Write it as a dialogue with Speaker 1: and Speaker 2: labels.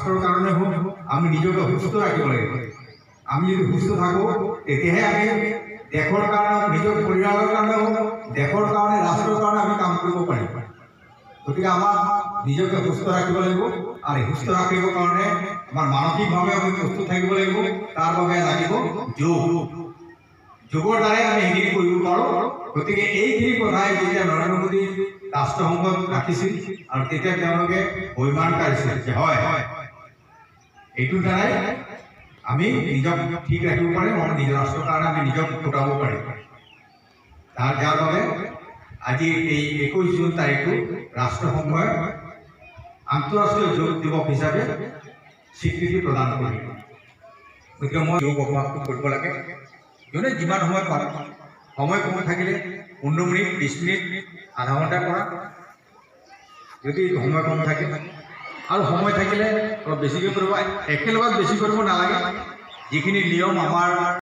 Speaker 1: ৰাষ্ট্ৰৰ কাৰণে হোক আমি নিজকে সুস্থ ৰাখিব লাগিব। আমি যদি সুস্থ থাকোঁ তেতিয়াহে আমি দেশৰ কাৰণে নিজৰ পৰিয়ালৰ কাৰণে হোক দেশৰ কাৰণে ৰাষ্ট্ৰৰ কাৰণে আমি কাম কৰিব পাৰিম। গতিকে আমাক নিজকে সুস্থ ৰাখিব লাগিব আৰু সুস্থ ৰাখিবৰ কাৰণে আমাৰ মানসিকভাৱে আমি প্ৰস্তুত থাকিব লাগিব। তাৰ বাবে লাগিব যোগ। যোগৰ দ্বাৰাই আমি সেইখিনি কৰিব পাৰোঁ। গতিকে এইখিনি কথাই যেতিয়া নৰেন্দ্ৰ মোদী ৰাষ্ট্ৰসংঘত ৰাখিছিল আৰু তেতিয়া তেওঁলোকে অভিমান কাঢ়িছিল যে হয় এইটোৰ দ্বাৰাই আমি নিজক ঠিক ৰাখিব পাৰিম আৰু নিজৰ ৰাষ্ট্ৰৰ কাৰণে আমি নিজক ফুটাব পাৰিম। যাৰ বাবে আজি এই 21 জুন তাৰিখটো ৰাষ্ট্ৰসংঘই আন্তঃৰাষ্ট্ৰীয় যোগ দিৱস হিচাপে স্বীকৃতি প্ৰদান কৰিলে। গতিকে মই যোগ অভ্যাসটো কৰিব লাগে। যোনে যিমান সময় পাৰে, সময় কম থাকিলে 15 মিনিট 20 মিনিট আধা ঘণ্টা কৰা, যদি সময় কম থাকে, আৰু সময় থাকিলে অলপ বেছিকৈ কৰিব। একেলগত বেছি কৰিব নালাগে। যিখিনি নিয়ম আমাৰ